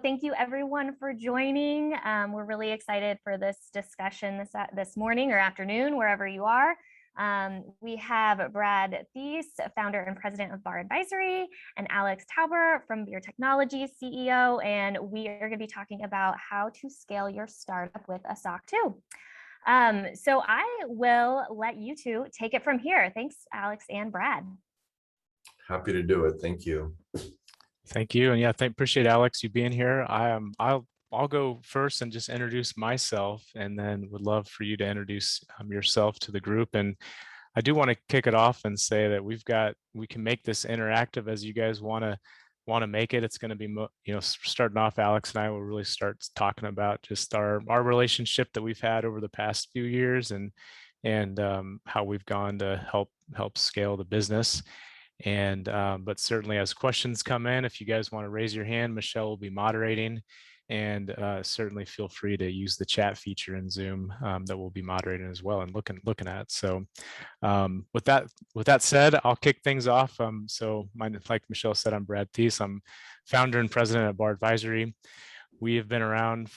Thank you everyone for joining. We're really excited for this discussion this morning or afternoon, wherever you are. We have Brad Thies, founder and president of BARR Advisory, and Alex Tauber from Veer Technologies, CEO, and we are going to be talking about how to scale your startup with a SOC 2. So I will let you two take it from here. Thanks, Alex and Brad. Happy to do it. Thank you. Thank you. And yeah, appreciate Alex, you being here. I'll go first and just introduce myself, and then would love for you to introduce yourself to the group. And I do want to kick it off and say that we can make this interactive as you guys want to make it. It's going to be, starting off, Alex and I will really start talking about just our relationship that we've had over the past few years and how we've gone to help scale the business. And but certainly as questions come in, if you guys want to raise your hand, Michelle will be moderating, and certainly feel free to use the chat feature in Zoom that we'll be moderating as well and looking at. So with that said, I'll kick things off. Like Michelle said, I'm Brad Thies. I'm founder and president of BARR Advisory. We have been around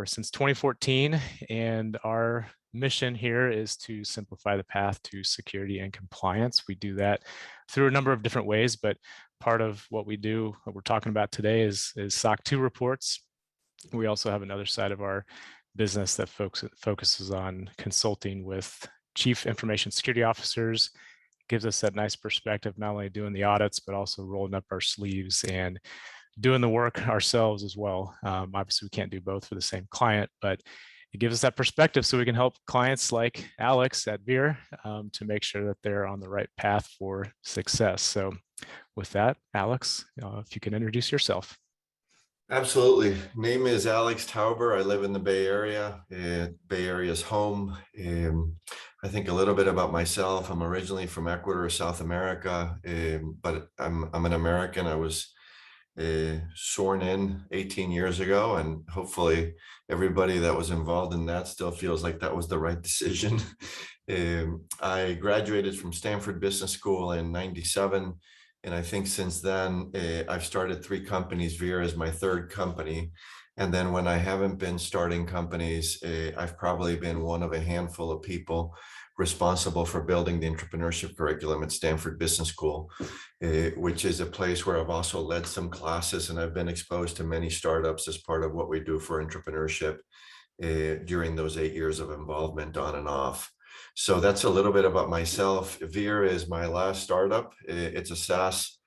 since 2014, and our mission here is to simplify the path to security and compliance. We do that through a number of different ways, but part of what we do, what we're talking about today, is SOC 2 reports. We also have another side of our business that focuses on consulting with chief information security officers. Gives us that nice perspective, not only doing the audits, but also rolling up our sleeves and doing the work ourselves as well. Obviously, we can't do both for the same client, but it gives us that perspective so we can help clients like Alex at Veer to make sure that they're on the right path for success. So with that, Alex, if you can introduce yourself. Absolutely. Name is Alex Tauber. I live in the Bay Area. Bay Area is home. I think a little bit about myself. I'm originally from Ecuador, South America, but I'm an American. I was sworn in 18 years ago, and hopefully everybody that was involved in that still feels like that was the right decision. I graduated from Stanford Business School in '97, and I think since then I've started 3 companies. Veer is my 3rd company, and then when I haven't been starting companies, I've probably been one of a handful of people responsible for building the entrepreneurship curriculum at Stanford Business School, which is a place where I've also led some classes, and I've been exposed to many startups as part of what we do for entrepreneurship during those 8 years of involvement on and off. So that's a little bit about myself. Veer is my last startup. It's a SaaS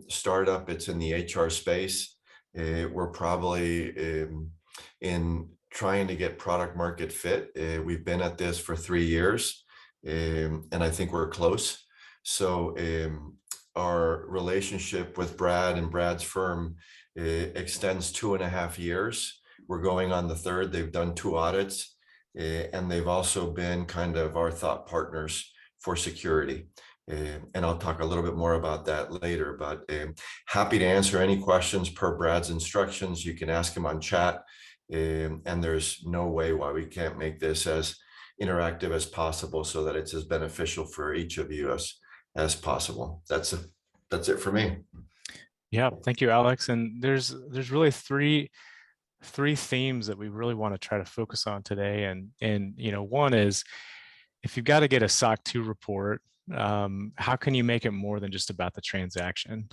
startup. It's in the HR space. We're probably in trying to get product market fit. We've been at this for 3 years, and I think we're close. So our relationship with Brad and Brad's firm extends 2.5 years. We're going on the 3rd. They've done 2 audits, and they've also been kind of our thought partners for security. And I'll talk a little bit more about that later, but happy to answer any questions per Brad's instructions. You can ask him on chat. And there's no way why we can't make this as interactive as possible so that it's as beneficial for each of you as possible. That's it for me. Yeah, thank you, Alex. And there's really three themes that we really want to try to focus on today. And one is, if you've got to get a SOC 2 report, how can you make it more than just about the transaction?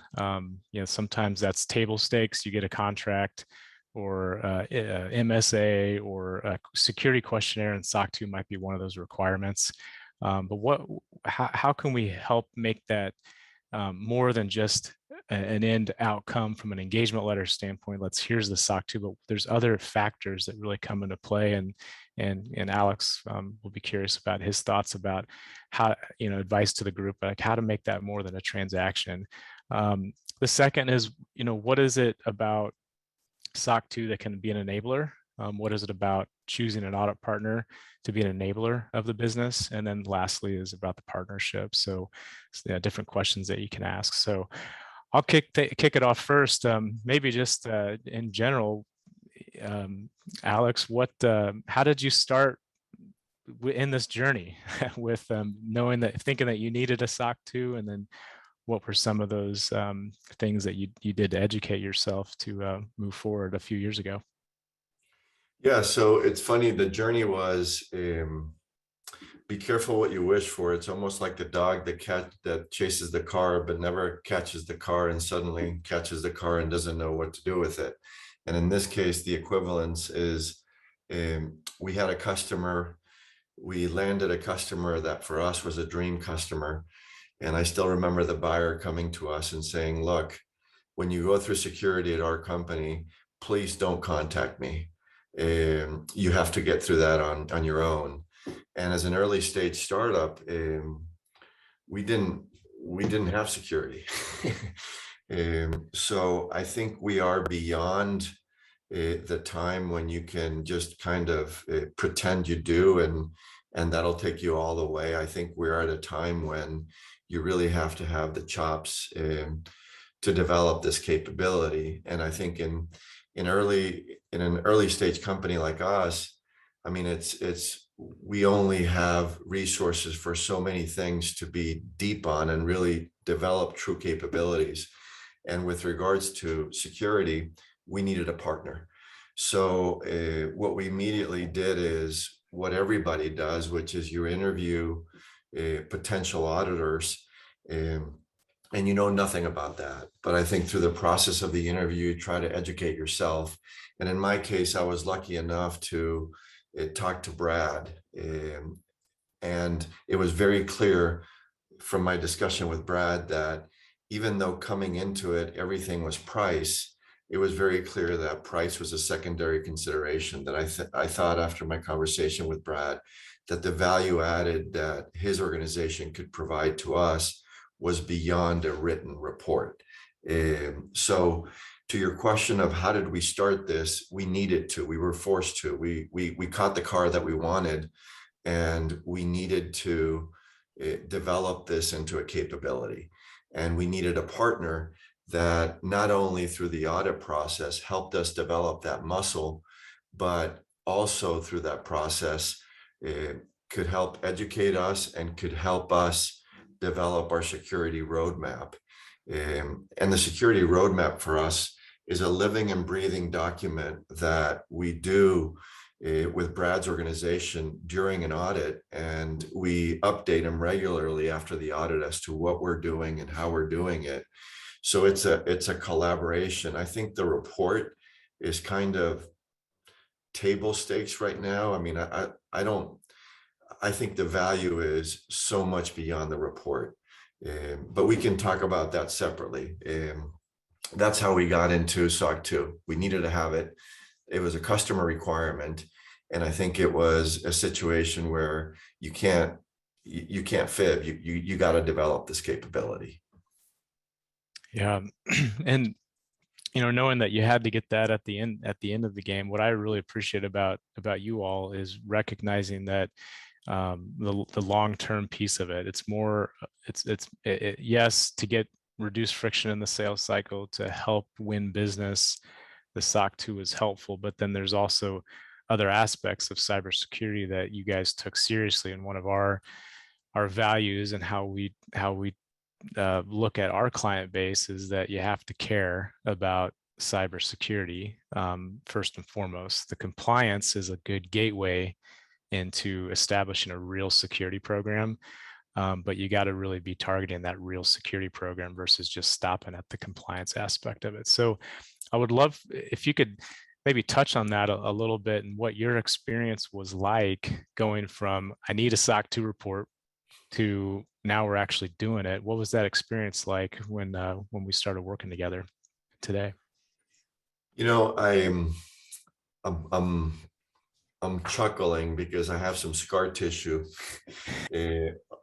Sometimes that's table stakes. You get a contract, or MSA, or a security questionnaire, and SOC 2 might be one of those requirements. But how can we help make that more than just an end outcome from an engagement letter standpoint? Here's the SOC 2, but there's other factors that really come into play, and Alex will be curious about his thoughts about how, advice to the group, like how to make that more than a transaction. The second is, what is it about SOC 2 that can be an enabler? What is it about choosing an audit partner to be an enabler of the business? And then lastly is about the partnership. So different questions that you can ask. So I'll kick it off first. Maybe just in general, Alex, how did you start in this journey with thinking that you needed a SOC 2, and then what were some of those things that you did to educate yourself to move forward a few years ago? Yeah, so it's funny. The journey was be careful what you wish for. It's almost like the dog that chases the car but never catches the car, and suddenly catches the car and doesn't know what to do with it. And in this case, the equivalence is we had a customer. We landed a customer that for us was a dream customer. And I still remember the buyer coming to us and saying, look, when you go through security at our company, please don't contact me. You have to get through that on your own. And as an early stage startup, we didn't have security. So I think we are beyond the time when you can just kind of pretend you do, and that'll take you all the way. I think we're at a time when you really have to have the chops to develop this capability. And I think in an early stage company like us, I mean, we only have resources for so many things to be deep on and really develop true capabilities. And with regards to security, we needed a partner. So what we immediately did is what everybody does, which is you interview potential auditors, and you know nothing about that. But I think through the process of the interview, you try to educate yourself. And in my case, I was lucky enough to talk to Brad. And it was very clear from my discussion with Brad that even though coming into it, everything was price, it was very clear that price was a secondary consideration. That I thought after my conversation with Brad, that the value added that his organization could provide to us was beyond a written report. So to your question of how did we start this, we needed to, we were forced to, we caught the car that we wanted, and we needed to develop this into a capability. And we needed a partner that not only through the audit process helped us develop that muscle, but also through that process could help educate us and could help us develop our security roadmap. And the security roadmap for us is a living and breathing document that we do with Brad's organization during an audit, and we update them regularly after the audit as to what we're doing and how we're doing it. So it's a collaboration. I think the report is kind of table stakes right now. I mean, I think the value is so much beyond the report, but we can talk about that separately. That's how we got into SOC 2. We needed to have it. It was a customer requirement. And I think it was a situation where you can't fib, you got to develop this capability. Yeah. And, knowing that you had to get that at the end of the game, what I really appreciate about you all is recognizing that the long-term piece of it. It's more, yes, to reduce friction in the sales cycle, to help win business, the SOC 2 is helpful, but then there's also other aspects of cybersecurity that you guys took seriously. And one of our values and how we look at our client base is that you have to care about cybersecurity first and foremost. The compliance is a good gateway into establishing a real security program, but you got to really be targeting that real security program versus just stopping at the compliance aspect of it. So I would love if you could maybe touch on that a little bit, and what your experience was like going from I need a SOC 2 report to now we're actually doing it. What was that experience like when we started working together today? I'm chuckling because I have some scar tissue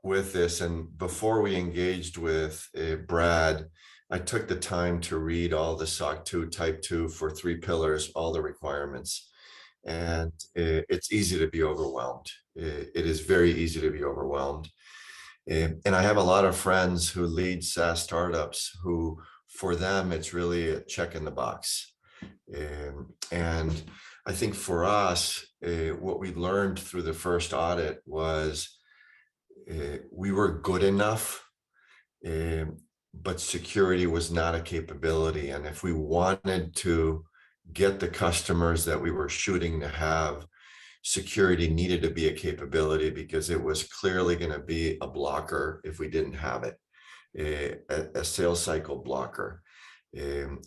with this. And before we engaged with Brad, I took the time to read all the SOC 2 Type 2 for 3 pillars, all the requirements. And it's easy to be overwhelmed. It is very easy to be overwhelmed. And I have a lot of friends who lead SaaS startups who, for them, it's really a check in the box. And I think for us, what we learned through the first audit was we were good enough but security was not a capability. And if we wanted to get the customers that we were shooting to have, security needed to be a capability, because it was clearly going to be a blocker if we didn't have it, a sales cycle blocker. So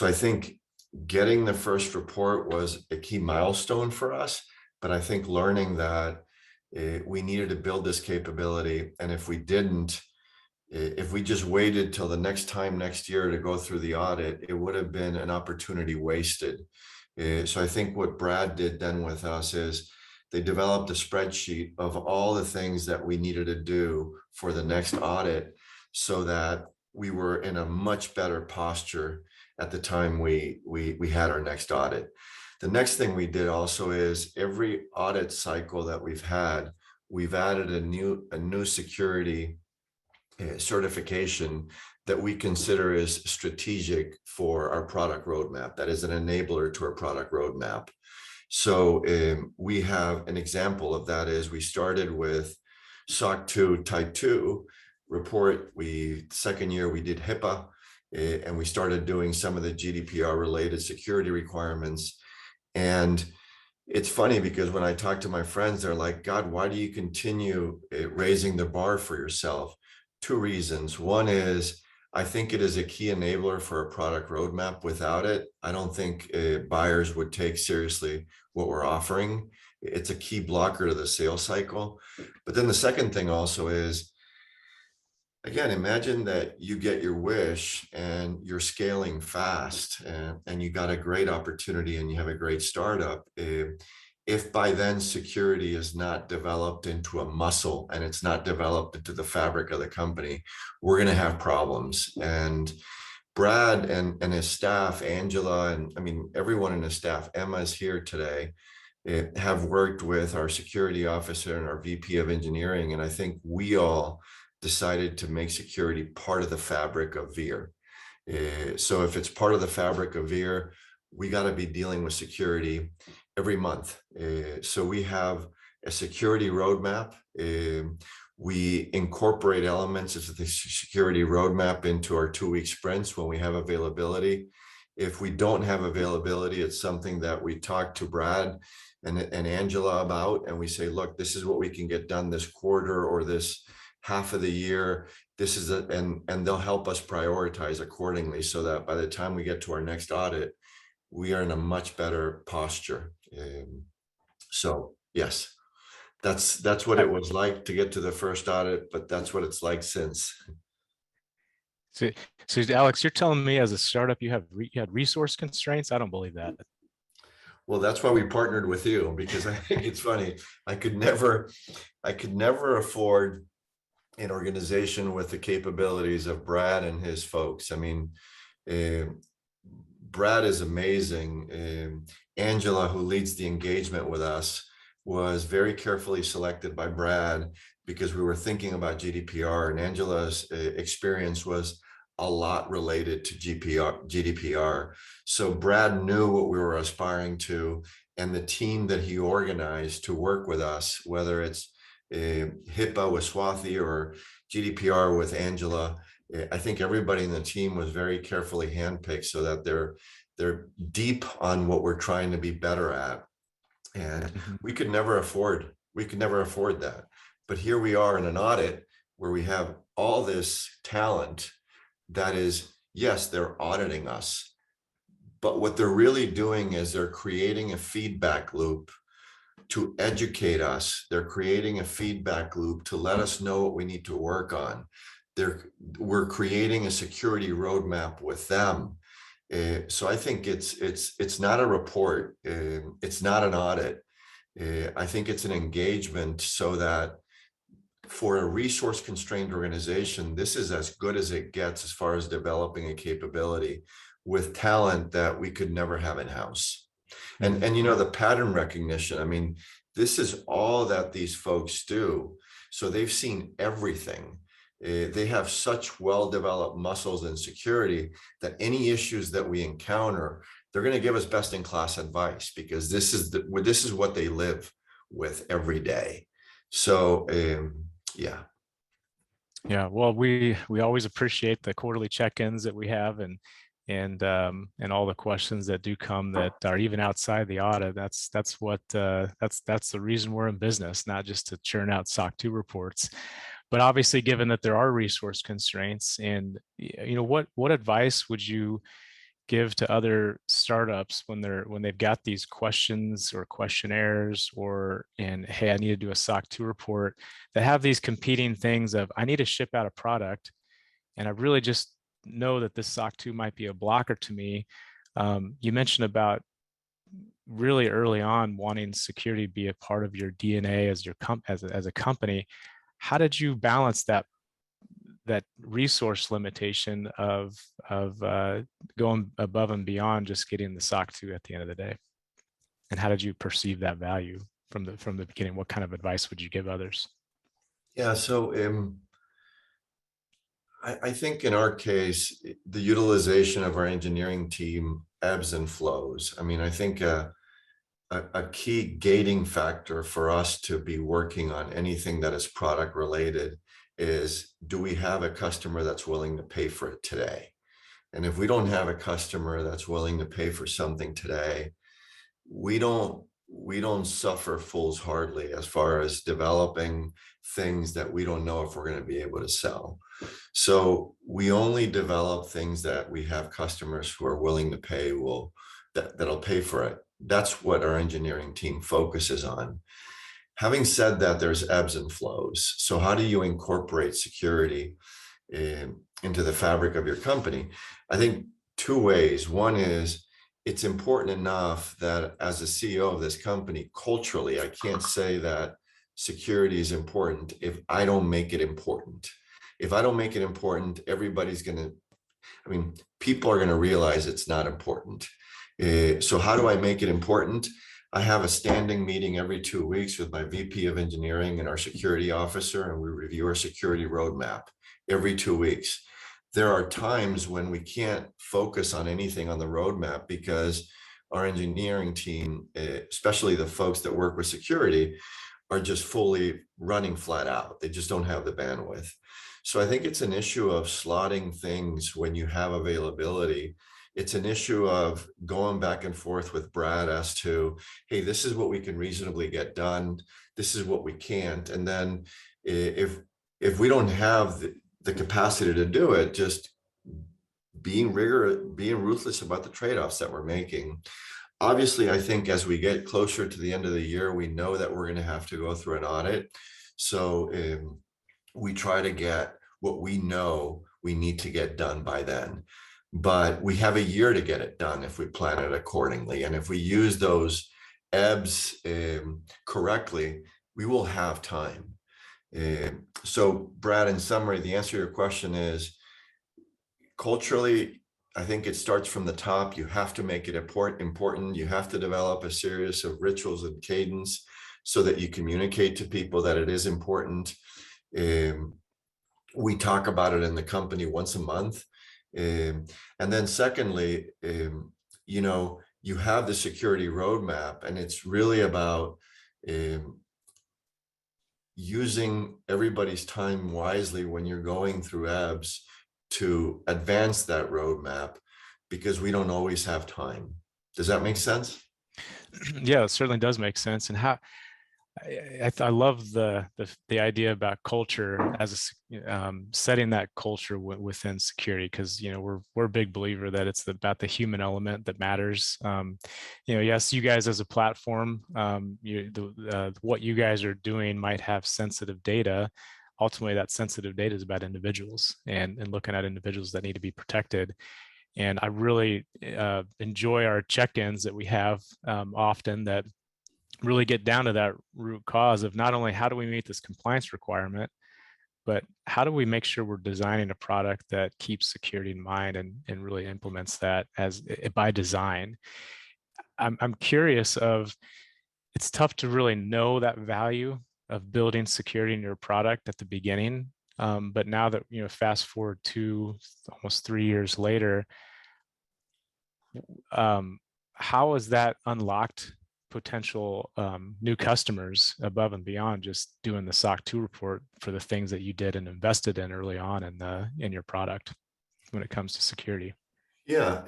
I think getting the first report was a key milestone for us, but I think learning that we needed to build this capability, and if we didn't, if we just waited till the next time next year to go through the audit, it would have been an opportunity wasted. So I think what Brad did then with us is they developed a spreadsheet of all the things that we needed to do for the next audit, so that we were in a much better posture at the time we had our next audit. The next thing we did also is every audit cycle that we've had, we've added a new security certification that we consider is strategic for our product roadmap, that is an enabler to our product roadmap. So we have an example of that is we started with SOC 2 Type 2 report. Second year we did HIPAA, and we started doing some of the GDPR related security requirements. And it's funny because when I talk to my friends, they're like, God, why do you continue raising the bar for yourself? Two reasons. One is I think it is a key enabler for a product roadmap. Without it, I don't think buyers would take seriously what we're offering. It's a key blocker to the sales cycle. But then the second thing also is, again, imagine that you get your wish and you're scaling fast, and you got a great opportunity and you have a great startup. If by then security is not developed into a muscle and it's not developed into the fabric of the company, we're going to have problems. And Brad and his staff, Angela, and I mean, everyone in his staff, Emma is here today, have worked with our security officer and our VP of engineering. And I think we all decided to make security part of the fabric of Veer. So if it's part of the fabric of Veer, we got to be dealing with security every month. So we have a security roadmap. We incorporate elements of the security roadmap into our 2-week sprints when we have availability. If we don't have availability, it's something that we talk to Brad and Angela about, and we say, look, this is what we can get done this quarter or this half of the year. This is it, and they'll help us prioritize accordingly, so that by the time we get to our next audit, we are in a much better posture. So yes, that's what it was like to get to the first audit, but that's what it's like since. So Alex, you're telling me as a startup you had resource constraints? I don't believe that. Well, that's why we partnered with you, because I think it's funny. I could never afford an organization with the capabilities of Brad and his folks. I mean, Brad is amazing. Angela, who leads the engagement with us, was very carefully selected by Brad because we were thinking about GDPR, and Angela's experience was a lot related to GDPR. So Brad knew what we were aspiring to, and the team that he organized to work with us, whether it's HIPAA with Swathi or GDPR with Angela, I think everybody in the team was very carefully handpicked so that they're deep on what we're trying to be better at. And we could never afford that. But here we are in an audit where we have all this talent that is, yes, they're auditing us, but what they're really doing is they're creating a feedback loop to educate us. They're creating a feedback loop to let us know what we need to work on. We're creating a security roadmap with them. So I think it's not a report. It's not an audit. I think it's an engagement, so that for a resource constrained organization, this is as good as it gets as far as developing a capability with talent that we could never have in-house. And you know, the pattern recognition, I mean, this is all that these folks do. So they've seen everything. They have such well-developed muscles in security that any issues that we encounter, they're going to give us best-in-class advice, because this is what they live with every day. So yeah. Yeah, well, we always appreciate the quarterly check-ins that we have, and all the questions that do come that are even outside the audit. That's what that's the reason we're in business, not just to churn out SOC 2 reports. But obviously, given that there are resource constraints, and what advice would you give to other startups when they've got these questions or questionnaires, and hey, I need to do a SOC 2 report, that have these competing things of, I need to ship out a product and I really just know that this SOC 2 might be a blocker to me. You mentioned about really early on wanting security to be a part of your DNA as as a company. How did you balance that resource limitation of going above and beyond just getting the SOC 2 at the end of the day? And how did you perceive that value from the beginning? What kind of advice would you give others? Yeah, so I think in our case, the utilization of our engineering team ebbs and flows. I mean, I think a key gating factor for us to be working on anything that is product related is, do we have a customer that's willing to pay for it today? And if we don't have a customer that's willing to pay for something today, we don't suffer fools hardly as far as developing things that we don't know if we're going to be able to sell. So we only develop things that we have customers who are willing to pay, that'll pay for it. That's what our engineering team focuses on. Having said that, there's ebbs and flows. So how do you incorporate security into the fabric of your company? I think two ways. One is, it's important enough that as a CEO of this company, culturally, I can't say that security is important if I don't make it important. If I don't make it important, everybody's going to, I mean, people are going to realize it's not important. So how do I make it important? I have a standing meeting every 2 weeks with my VP of engineering and our security officer, and we review our security roadmap every 2 weeks. There are times when we can't focus on anything on the roadmap because our engineering team, especially the folks that work with security, are just fully running flat out. They just don't have the bandwidth. So I think it's an issue of slotting things when you have availability. It's an issue of going back and forth with Brad as to, hey, this is what we can reasonably get done. This is what we can't. And then if we don't have the capacity to do it, just being ruthless about the trade-offs that we're making. Obviously, I think as we get closer to the end of the year, we know that we're going to have to go through an audit. So we try to get what we know we need to get done by then. But we have a year to get it done if we plan it accordingly. And if we use those ebbs correctly, we will have time. So Brad, in summary, the answer to your question is, culturally, I think it starts from the top. You have to make it important. You have to develop a series of rituals and cadence so that you communicate to people that it is important. We talk about it in the company once a month. And then secondly, you have the security roadmap, and it's really about using everybody's time wisely when you're going through ebbs to advance that roadmap, because we don't always have time. Does that make sense? Yeah, it certainly does make sense. And how I love the idea about culture as setting that culture within security, because we're a big believer that it's about the human element that matters. Yes, you guys as a platform, what you guys are doing might have sensitive data. Ultimately, that sensitive data is about individuals and looking at individuals that need to be protected. And I really enjoy our check-ins that we have often that really get down to that root cause of not only how do we meet this compliance requirement, but how do we make sure we're designing a product that keeps security in mind and really implements that as by design. I'm curious of, it's tough to really know that value of building security in your product at the beginning. But now that, fast forward to almost 3 years later, how is that unlocked potential new customers above and beyond just doing the SOC 2 report for the things that you did and invested in early on in your product when it comes to security? Yeah,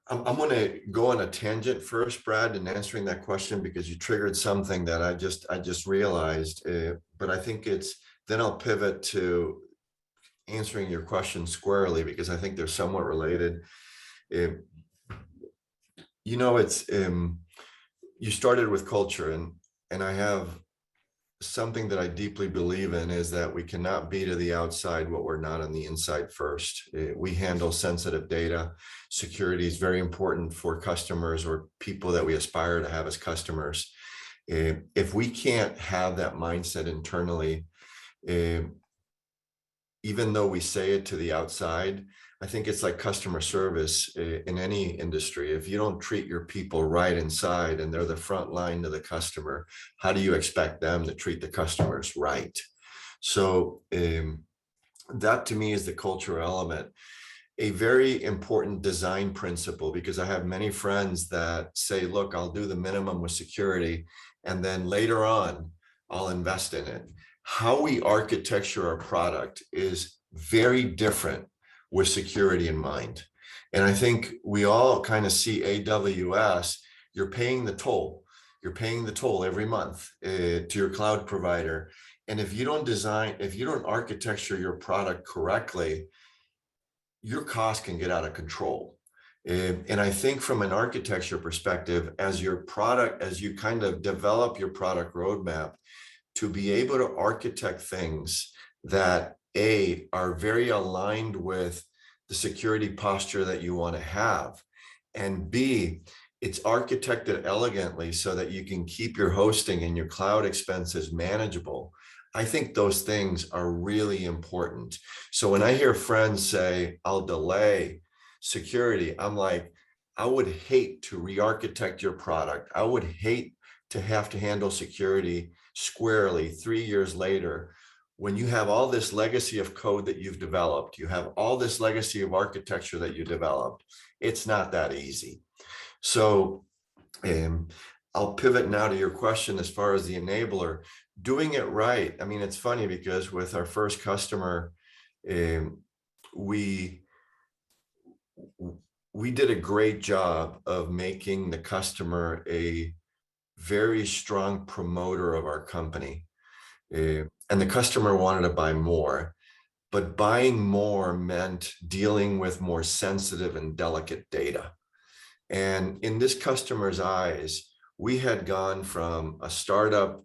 I'm going to go on a tangent first, Brad, in answering that question, because you triggered something that I just realized. But I think then I'll pivot to answering your question squarely, because I think they're somewhat related. You started with culture, and I have something that I deeply believe in, is that we cannot be to the outside what we're not on the inside first. We handle sensitive data. Security is very important for customers or people that we aspire to have as customers. If we can't have that mindset internally, even though we say it to the outside, I think it's like customer service in any industry. If you don't treat your people right inside, and they're the front line to the customer, how do you expect them to treat the customers right? So that to me is the cultural element. A very important design principle, because I have many friends that say, look, I'll do the minimum with security, and then later on, I'll invest in it. How we architecture our product is very different with security in mind. And I think we all kind of see AWS, you're paying the toll. You're paying the toll every month to your cloud provider. And if you don't architecture your product correctly, your cost can get out of control. And I think from an architecture perspective, as you kind of develop your product roadmap, to be able to architect things that are very aligned with the security posture that you want to have, and B, it's architected elegantly so that you can keep your hosting and your cloud expenses manageable. I think those things are really important. So when I hear friends say, I'll delay security, I'm like, I would hate to re-architect your product. I would hate to have to handle security squarely 3 years later, when you have all this legacy of code that you've developed, you have all this legacy of architecture that you developed. It's not that easy. So I'll pivot now to your question as far as the enabler. Doing it right. I mean, it's funny because with our first customer, we did a great job of making the customer a very strong promoter of our company. And the customer wanted to buy more, but buying more meant dealing with more sensitive and delicate data. And in this customer's eyes, we had gone from a startup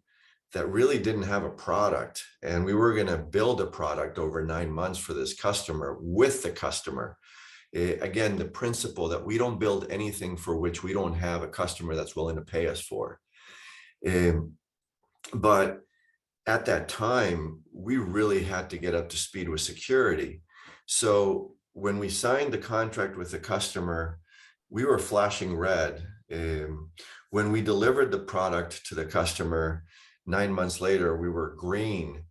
that really didn't have a product, and we were going to build a product over 9 months for this customer with the customer. Again, the principle that we don't build anything for which we don't have a customer that's willing to pay us for. But at that time, we really had to get up to speed with security. So when we signed the contract with the customer, we were flashing red. When we delivered the product to the customer, 9 months later, we were green.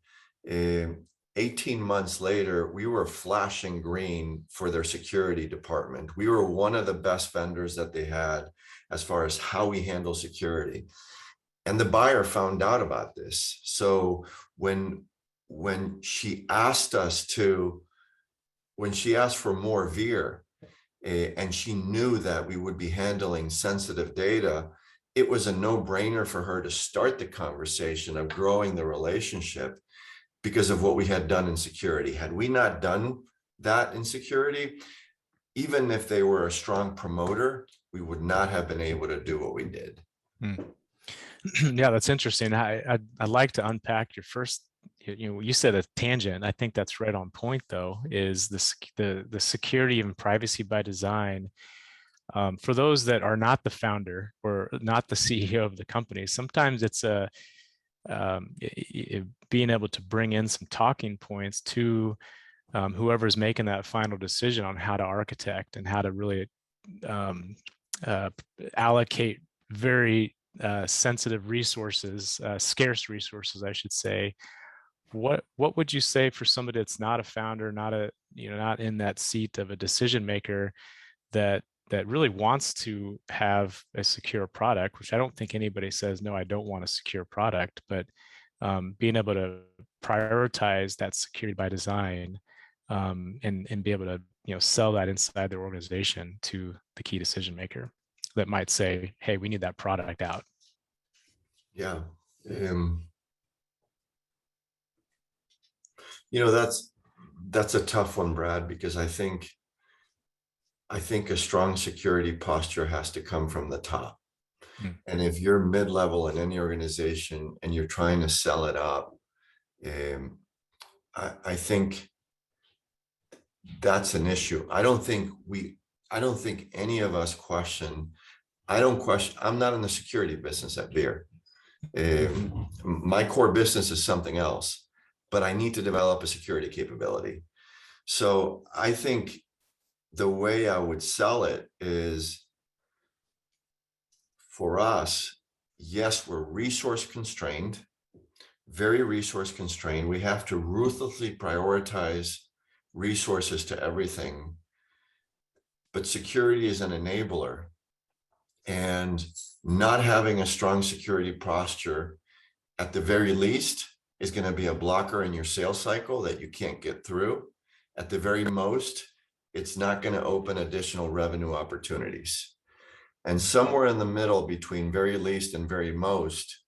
18 months later, we were flashing green for their security department. We were one of the best vendors that they had as far as how we handle security. And the buyer found out about this. So when she asked for more Veer, and she knew that we would be handling sensitive data, it was a no-brainer for her to start the conversation of growing the relationship because of what we had done in security. Had we not done that in security, even if they were a strong promoter, we would not have been able to do what we did. Yeah, that's interesting. I'd like to unpack your first, you said a tangent. I think that's right on point though, is the security and privacy by design. For those that are not the founder or not the CEO of the company, sometimes it's being able to bring in some talking points to whoever's making that final decision on how to architect and how to really allocate very sensitive resources, scarce resources, I should say. What would you say for somebody that's not a founder, not in that seat of a decision maker, that that really wants to have a secure product, which I don't think anybody says, no, I don't want a secure product, but being able to prioritize that security by design and be able to sell that inside their organization to the key decision maker that might say, hey, we need that product out. Yeah. That's a tough one, Brad, because I think a strong security posture has to come from the top. And if you're mid-level in any organization and you're trying to sell it up, I think that's an issue. I don't think any of us question. I'm not in the security business at Veer. My core business is something else, but I need to develop a security capability. So I think the way I would sell it is, for us, yes, we're resource constrained, very resource constrained. We have to ruthlessly prioritize resources to everything, but security is an enabler, and not having a strong security posture at the very least is going to be a blocker in your sales cycle that you can't get through. At the very most, it's not going to open additional revenue opportunities. And somewhere in the middle between very least and very most,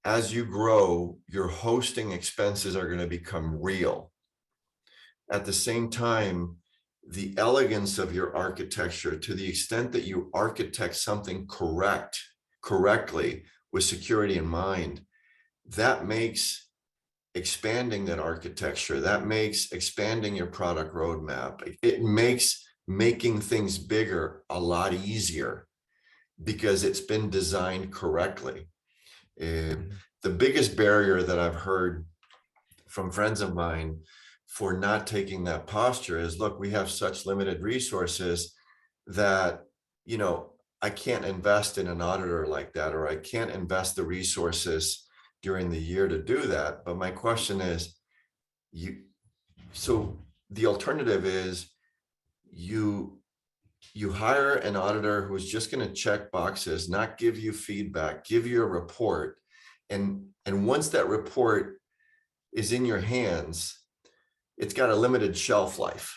as you grow, your hosting expenses are going to become real. At the same time, the elegance of your architecture, to the extent that you architect something correctly with security in mind, that makes expanding that architecture, that makes expanding your product roadmap, it makes making things bigger a lot easier because it's been designed correctly. The biggest barrier that I've heard from friends of mine for not taking that posture is, look, we have such limited resources that, I can't invest in an auditor like that, or I can't invest the resources during the year to do that. But my question is, so the alternative is you hire an auditor who's just going to check boxes, not give you feedback, give you a report. And once that report is in your hands, it's got a limited shelf life.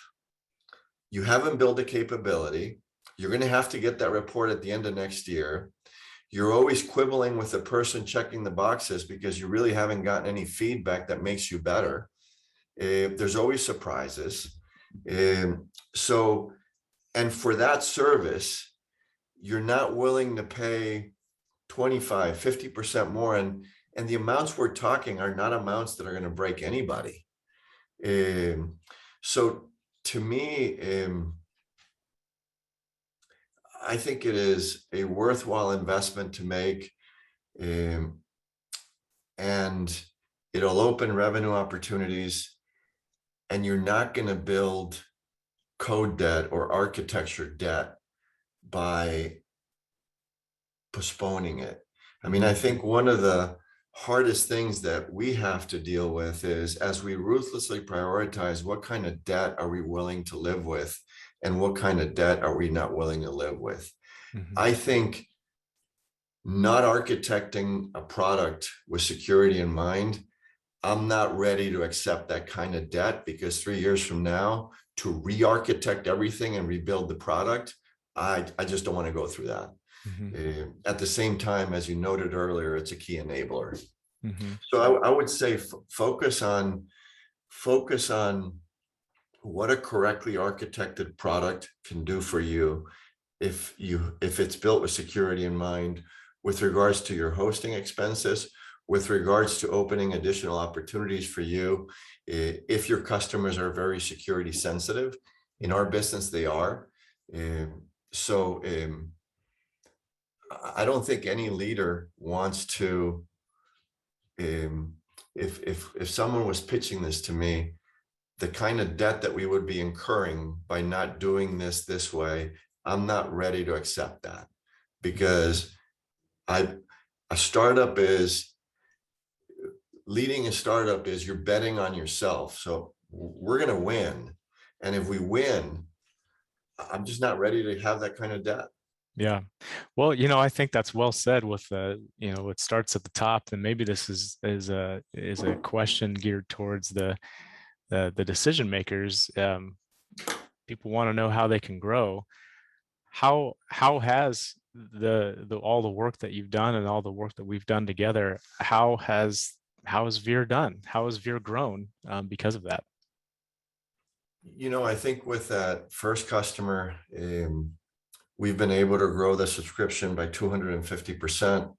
You haven't built a capability. You're going to have to get that report at the end of next year. You're always quibbling with the person checking the boxes because you really haven't gotten any feedback that makes you better. There's always surprises. And for that service, you're not willing to pay 25, 50% more. And the amounts we're talking are not amounts that are going to break anybody. So to me, I think it is a worthwhile investment to make, and it'll open revenue opportunities, and you're not going to build code debt or architecture debt by postponing it. I mean, I think one of the hardest things that we have to deal with is, as we ruthlessly prioritize, what kind of debt are we willing to live with and what kind of debt are we not willing to live with? I think not architecting a product with security in mind, I'm not ready to accept that kind of debt, because 3 years from now, to re-architect everything and rebuild the product, I just don't want to go through that. At the same time, as you noted earlier, it's a key enabler. So I would say focus on what a correctly architected product can do for you if it's built with security in mind, with regards to your hosting expenses, with regards to opening additional opportunities for you. If your customers are very security sensitive, in our business they are. So I don't think any leader wants to, if someone was pitching this to me, the kind of debt that we would be incurring by not doing this way, I'm not ready to accept that, because leading a startup is you're betting on yourself. So we're going to win. And if we win, I'm just not ready to have that kind of debt. Yeah. Well, I think that's well said with it starts at the top, and maybe this is a question geared towards the decision makers. People want to know how they can grow. How has the all the work that you've done and all the work that we've done together, how has Veer done? How has Veer grown because of that? I think with that first customer, we've been able to grow the subscription by 250%.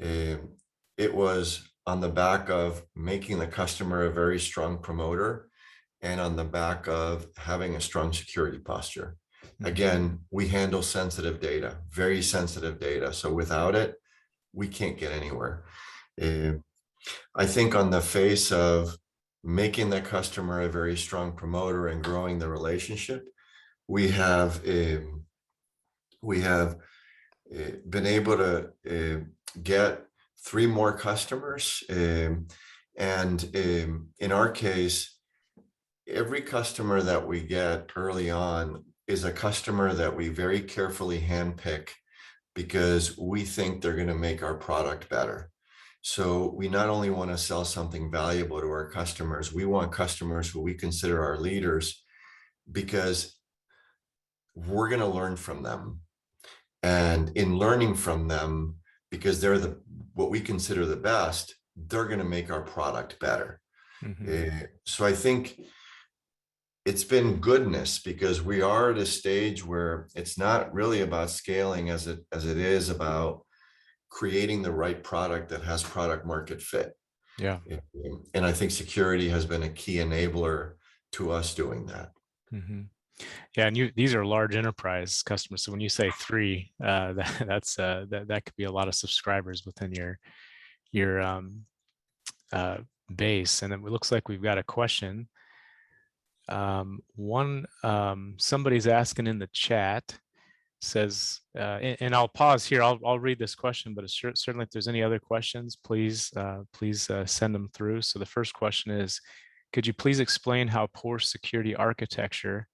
It was on the back of making the customer a very strong promoter and on the back of having a strong security posture. Again, we handle sensitive data, very sensitive data. So without it, we can't get anywhere. I think on the face of making the customer a very strong promoter and growing the relationship, we have been able to get 3 more customers. And in our case, every customer that we get early on is a customer that we very carefully handpick because we think they're going to make our product better. So we not only want to sell something valuable to our customers, we want customers who we consider our leaders because we're going to learn from them. And in learning from them, because they're what we consider the best, they're going to make our product better. So I think it's been goodness because we are at a stage where it's not really about scaling as it is about creating the right product that has product market fit. Yeah. And I think security has been a key enabler to us doing that. Yeah, and these are large enterprise customers. So when you say 3, that could be a lot of subscribers within your base. And it looks like we've got a question. Somebody's asking in the chat, says, and I'll pause here. I'll read this question, but certainly if there's any other questions, please send them through. So the first question is, could you please explain how poor security architecture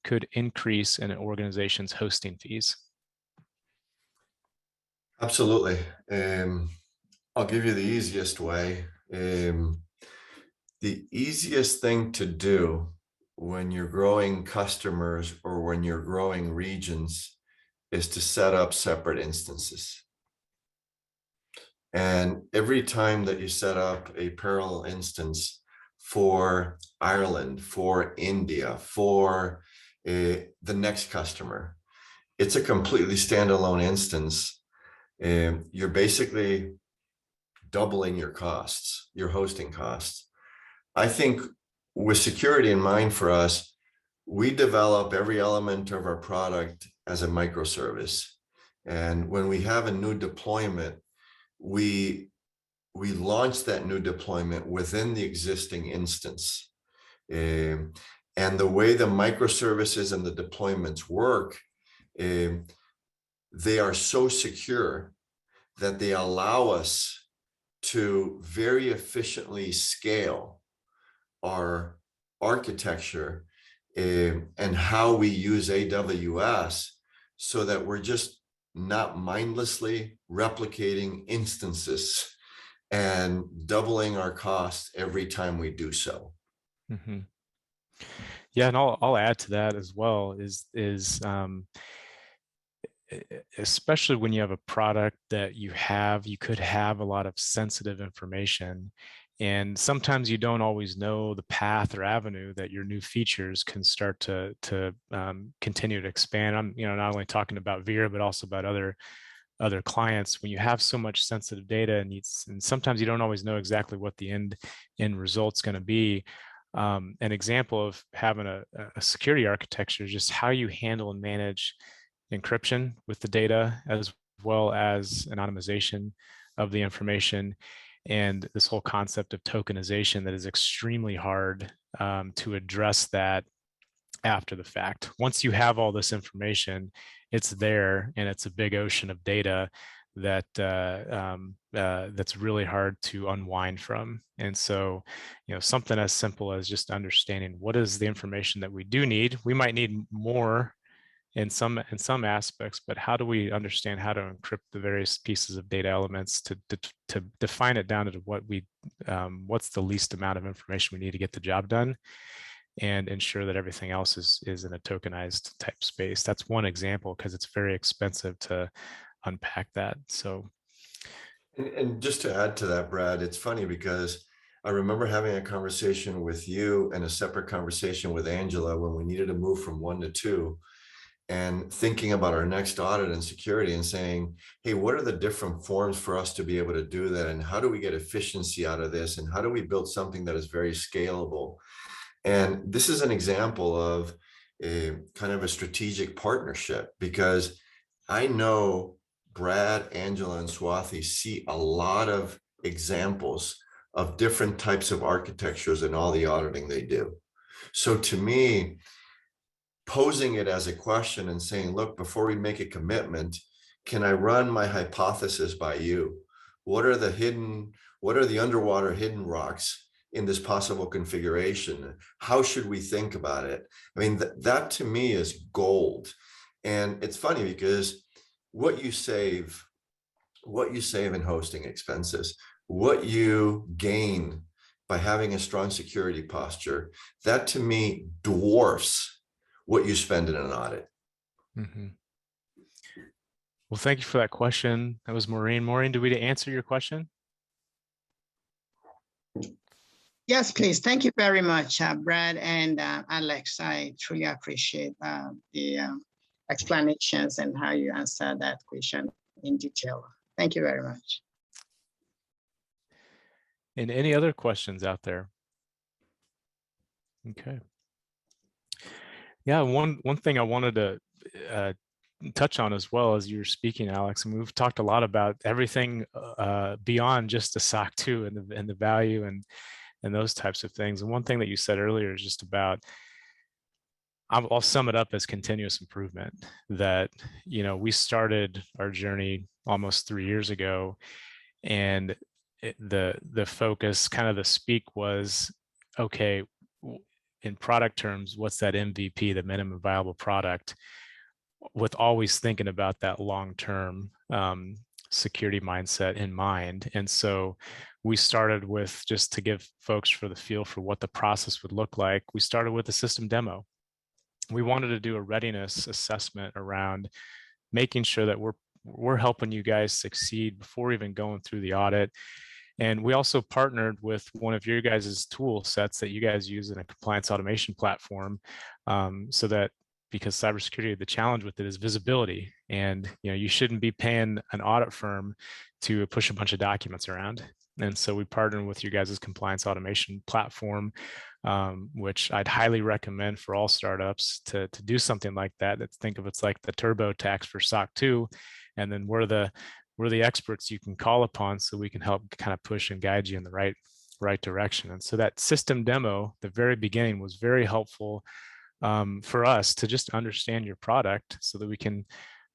could increase an organization's hosting fees? Absolutely. I'll give you the easiest way. The easiest thing to do when you're growing customers or when you're growing regions is to set up separate instances. And every time that you set up a parallel instance for Ireland, for India, for the next customer, it's a completely standalone instance. You're basically doubling your costs, your hosting costs. I think with security in mind for us, we develop every element of our product as a microservice. And when we have a new deployment, we launch that new deployment within the existing instance. And the way the microservices and the deployments work, they are so secure that they allow us to very efficiently scale our architecture and how we use AWS so that we're just not mindlessly replicating instances and doubling our costs every time we do so. Yeah, and I'll add to that as well is especially when you have a product that you could have a lot of sensitive information, and sometimes you don't always know the path or avenue that your new features can start to continue to expand. I'm not only talking about Veer, but also about other clients. When you have so much sensitive data and sometimes you don't always know exactly what the end result's going to be. An example of having a security architecture is just how you handle and manage encryption with the data, as well as anonymization of the information, and this whole concept of tokenization that is extremely hard to address that after the fact. Once you have all this information, it's there, and it's a big ocean of data that that's really hard to unwind from. And so, something as simple as just understanding what is the information that we do need. We might need more in some aspects, but how do we understand how to encrypt the various pieces of data elements to define it down to what's the least amount of information we need to get the job done, and ensure that everything else is in a tokenized type space. That's one example, because it's very expensive to unpack that. So, and just to add to that, Brad, it's funny because I remember having a conversation with you and a separate conversation with Angela when we needed to move from 1 to 2, and thinking about our next audit and security and saying, hey, what are the different forms for us to be able to do that? And how do we get efficiency out of this? And how do we build something that is very scalable? And this is an example of a kind of a strategic partnership, because I know Brad, Angela, and Swathi see a lot of examples of different types of architectures in all the auditing they do. So to me, posing it as a question and saying, look, before we make a commitment, can I run my hypothesis by you? What are the underwater hidden rocks in this possible configuration? How should we think about it? I mean, that to me is gold. And it's funny because what you save in hosting expenses, what you gain by having a strong security posture, that to me dwarfs what you spend in an audit. mm-hmm. Well, thank you for that question. That was Maureen. Maureen, did we answer your question? Yes, please. Thank you very much, Brad and Alex. I truly appreciate the explanations and how you answered that question in detail. Thank you very much. And any other questions out there? Okay. Yeah, one thing I wanted to touch on as well as you were speaking, Alex, and we've talked a lot about everything beyond just the SOC 2 and the value and those types of things. And one thing that you said earlier is just about, I'll sum it up as continuous improvement. That, we started our journey almost 3 years ago, and the focus, kind of the speak was, okay, in product terms, what's that MVP, the minimum viable product, with always thinking about that long-term security mindset in mind. And so we started with, just to give folks for the feel for what the process would look like, we started with a system demo. We wanted to do a readiness assessment around making sure that we're helping you guys succeed before even going through the audit. And we also partnered with one of your guys' tool sets that you guys use in a compliance automation platform, so that, because cybersecurity, the challenge with it is visibility. And you shouldn't be paying an audit firm to push a bunch of documents around. And so we partnered with your guys' compliance automation platform, which I'd highly recommend for all startups to do something like that. Think of it's like the TurboTax for SOC 2, and then we're the experts you can call upon, so we can help kind of push and guide you in the right direction. And so that system demo, the very beginning, was very helpful for us to just understand your product, so that we can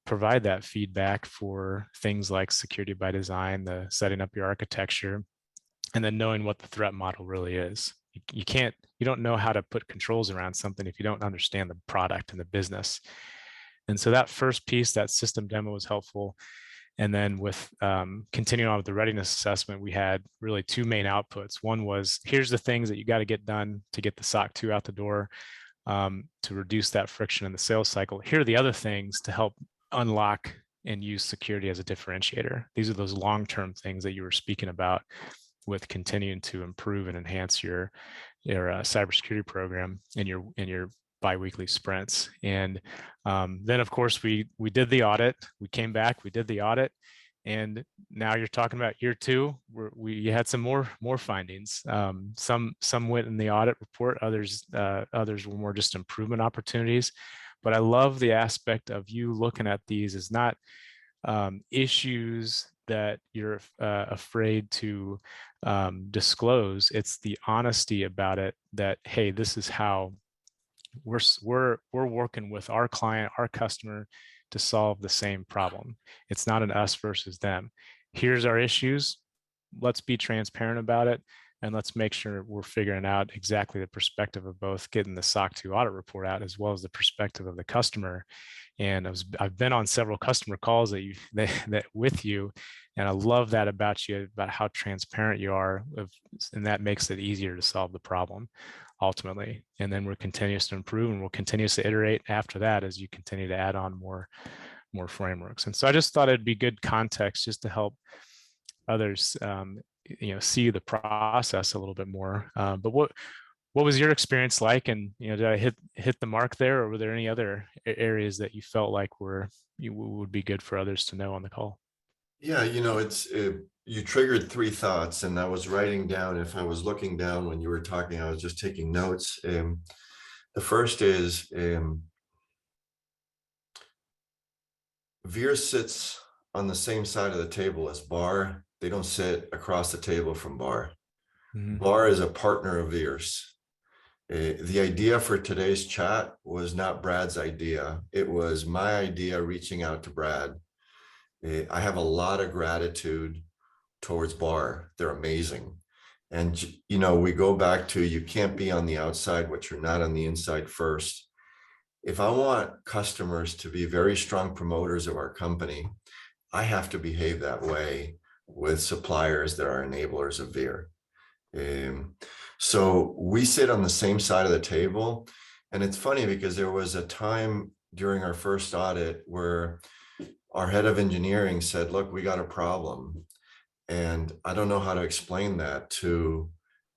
provide that feedback for things like security by design, the setting up your architecture, and then knowing what the threat model really is. You don't know how to put controls around something if you don't understand the product and the business. And so that first piece, that system demo, was helpful. And then with continuing on with the readiness assessment, we had really 2 main outputs. One was, here's the things that you got to get done to get the SOC 2 out the door, to reduce that friction in the sales cycle. Here are the other things to help unlock and use security as a differentiator. These are those long-term things that you were speaking about, with continuing to improve and enhance your cybersecurity program in your biweekly sprints. And then, of course, we did the audit. We came back, we did the audit, and now you're talking about year 2. We had some more findings. Some went in the audit report. Others were more just improvement opportunities. But I love the aspect of you looking at these as not issues that you're afraid to disclose. It's the honesty about it, that, hey, this is how we're working with our client, our customer, to solve the same problem. It's not an us versus them. Here's our issues. Let's be transparent about it. and let's make sure we're figuring out exactly the perspective of both getting the SOC 2 audit report out as well as the perspective of the customer. And I've been on several customer calls that with you, and I love that about you, about how transparent you are, and that makes it easier to solve the problem ultimately. And then we're continuous to improve, and we'll continuously iterate after that as you continue to add on more frameworks. And so I just thought it'd be good context just to help others see the process a little bit more. But what was your experience like? And did I hit the mark there, or were there any other areas that you felt like would be good for others to know on the call? Yeah, you triggered three thoughts, and I was writing down. If I was looking down when you were talking, I was just taking notes. The first is Veer sits on the same side of the table as BARR. They don't sit across the table from BARR. BARR is a partner of Veer's. The idea for today's chat was not Brad's idea. It was my idea reaching out to Brad. I have a lot of gratitude towards BARR. They're amazing. And, we go back to, you can't be on the outside what you're not on the inside first. If I want customers to be very strong promoters of our company, I have to behave that way with suppliers that are enablers of Veer. So we sit on the same side of the table. And it's funny because there was a time during our first audit where our head of engineering said, look, we got a problem. And I don't know how to explain that to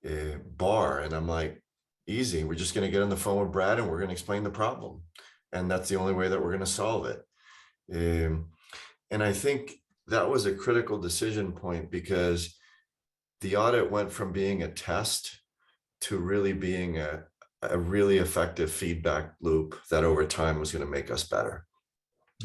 BARR. And I'm like, easy, we're just going to get on the phone with Brad and we're going to explain the problem. And that's the only way that we're going to solve it. And I think that was a critical decision point, because the audit went from being a test to really being a really effective feedback loop that over time was going to make us better.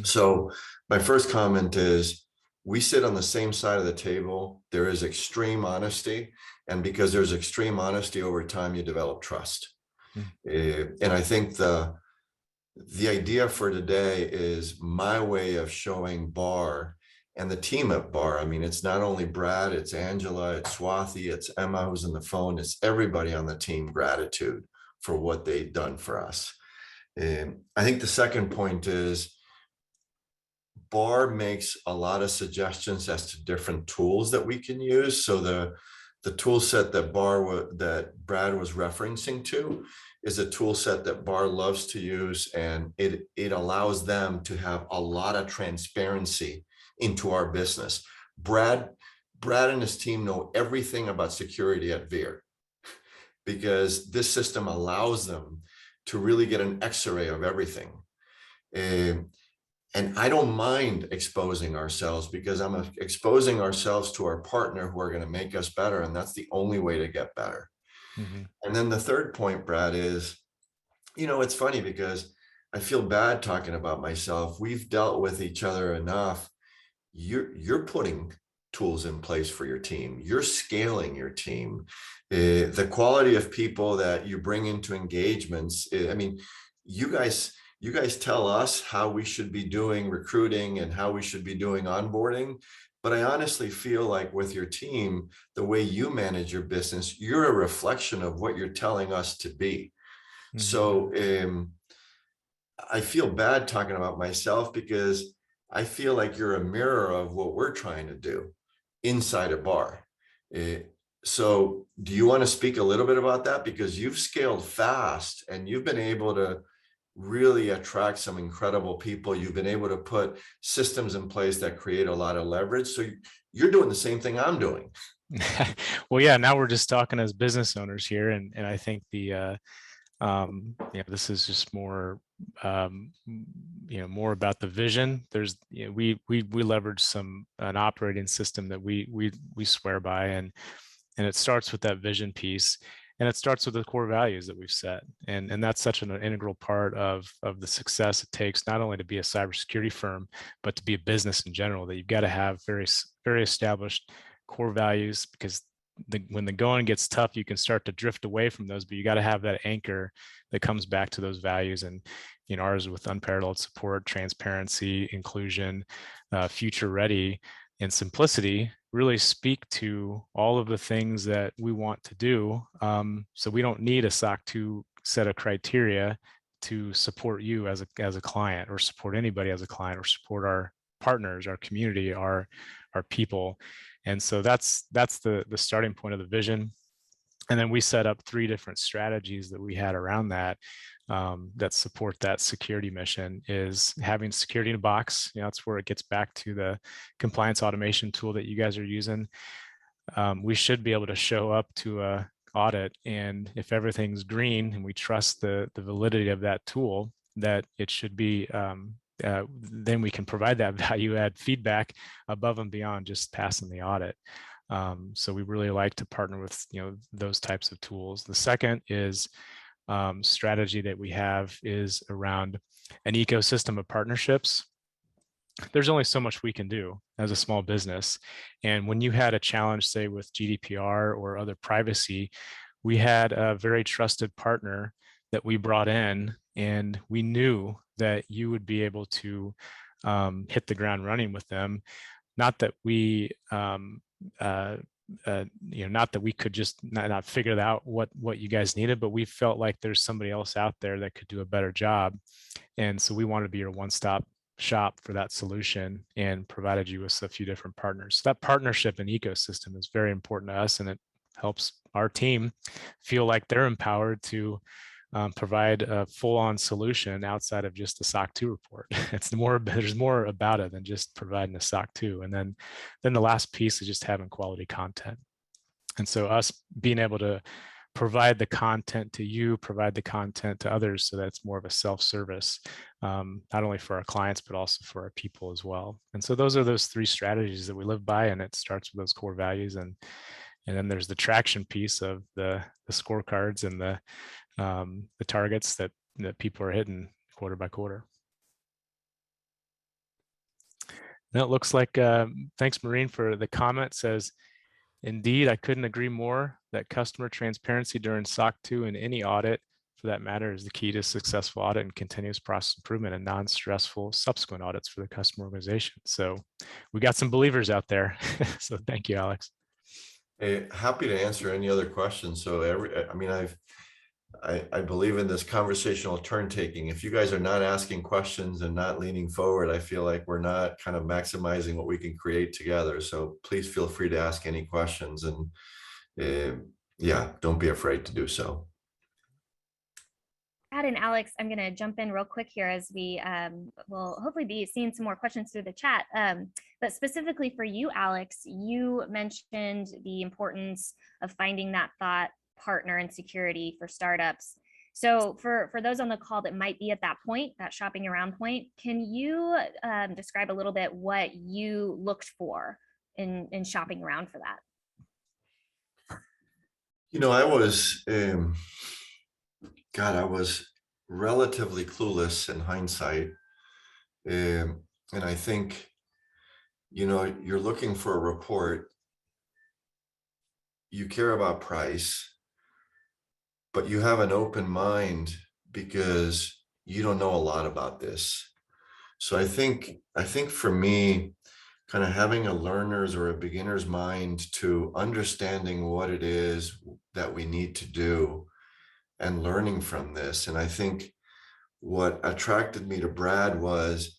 So my first comment is, we sit on the same side of the table. There is extreme honesty. And because there's extreme honesty over time, you develop trust. And I think the idea for today is my way of showing BARR and the team at BARR. I mean, it's not only Brad, it's Angela, it's Swathi, it's Emma who's on the phone, it's everybody on the team, gratitude for what they've done for us. And I think the second point is, BARR makes a lot of suggestions as to different tools that we can use. So the tool set that that Brad was referencing to is a tool set that BARR loves to use, and it allows them to have a lot of transparency into our business. Brad and his team know everything about security at Veer, because this system allows them to really get an X-ray of everything. And I don't mind exposing ourselves, because I'm exposing ourselves to our partner who are going to make us better. And that's the only way to get better. And then the third point, Brad, is, it's funny because I feel bad talking about myself. We've dealt with each other enough. You're putting tools in place for your team. You're scaling your team. The quality of people that you bring into engagements. I mean, you guys tell us how we should be doing recruiting and how we should be doing onboarding. But I honestly feel like with your team, the way you manage your business, you're a reflection of what you're telling us to be. So I feel bad talking about myself, because I feel like you're a mirror of what we're trying to do inside a BARR. So do you want to speak a little bit about that? Because you've scaled fast and you've been able to really attract some incredible people. You've been able to put systems in place that create a lot of leverage. So you're doing the same thing I'm doing. Well, yeah, now we're just talking as business owners here. And I think this is just more, more about the vision. There's, we leverage an operating system that we swear by, and it starts with that vision piece. And it starts with the core values that we've set. And that's such an integral part of the success it takes, not only to be a cybersecurity firm, but to be a business in general, that you've got to have very, very established core values, because when the going gets tough, you can start to drift away from those, but you got to have that anchor that comes back to those values. And, ours with unparalleled support, transparency, inclusion, future ready, and simplicity. really speak to all of the things that we want to do. So we don't need a SOC 2 set of criteria to support you as a client, or support anybody as a client, or support our partners, our community, our people. And so that's the starting point of the vision. And then we set up 3 different strategies that we had around that, that support that security mission. Is having security in a box. That's where it gets back to the compliance automation tool that you guys are using. We should be able to show up to a audit, and if everything's green and we trust the validity of that tool, that it should be, then we can provide that value add feedback above and beyond just passing the audit. So we really like to partner with those types of tools. The second is strategy that we have is around an ecosystem of partnerships. There's only so much we can do as a small business. And when you had a challenge, say with GDPR or other privacy, we had a very trusted partner that we brought in, and we knew that you would be able to hit the ground running with them. Not that we, not that we could just not figure out what you guys needed, but we felt like there's somebody else out there that could do a better job. And so we wanted to be your one-stop shop for that solution, and provided you with a few different partners. So that partnership and ecosystem is very important to us, and it helps our team feel like they're empowered to provide a full-on solution outside of just the SOC 2 report. It's more, there's more about it than just providing a SOC 2. And then the last piece is just having quality content. And so us being able to provide the content to you, provide the content to others, so that's more of a self-service, not only for our clients, but also for our people as well. And so those are those 3 strategies that we live by, and it starts with those core values. And then there's the traction piece of the scorecards and the targets that people are hitting quarter by quarter. Now it looks like, thanks Maureen for the comment, says, indeed, I couldn't agree more that customer transparency during SOC 2 and any audit for that matter is the key to successful audit and continuous process improvement and non-stressful subsequent audits for the customer organization. So we got some believers out there. So thank you, Alex. Hey, happy to answer any other questions. So I believe in this conversational turn taking. If you guys are not asking questions and not leaning forward, I feel like we're not kind of maximizing what we can create together. So please feel free to ask any questions, and yeah, don't be afraid to do so. Brad and Alex, I'm going to jump in real quick here as we will hopefully be seeing some more questions through the chat. But specifically for you, Alex, you mentioned the importance of finding that thought partner in security for startups. So for those on the call that might be at that point, that shopping around point, can you describe a little bit what you looked for in shopping around for that? I was, I was relatively clueless in hindsight. And I think, you're looking for a report, you care about price, but you have an open mind because you don't know a lot about this. So I think for me, kind of having a learner's or a beginner's mind to understanding what it is that we need to do and learning from this. And I think what attracted me to Brad was,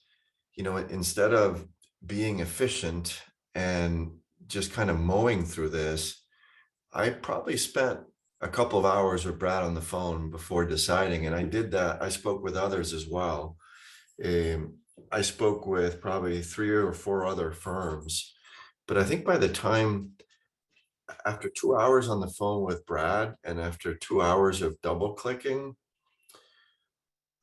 instead of being efficient and just kind of mowing through this, I probably spent a couple of hours with Brad on the phone before deciding. And I did that. I spoke with others as well. I spoke with probably 3 or 4 other firms. But I think by the time, after 2 hours on the phone with Brad and after 2 hours of double clicking,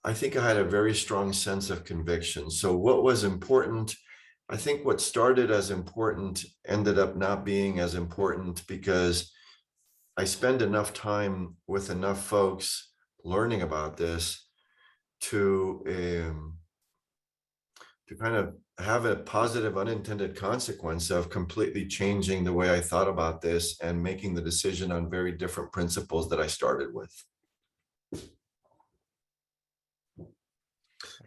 I think I had a very strong sense of conviction. So what was important, I think what started as important ended up not being as important, because I spend enough time with enough folks learning about this to kind of have a positive unintended consequence of completely changing the way I thought about this and making the decision on very different principles that I started with.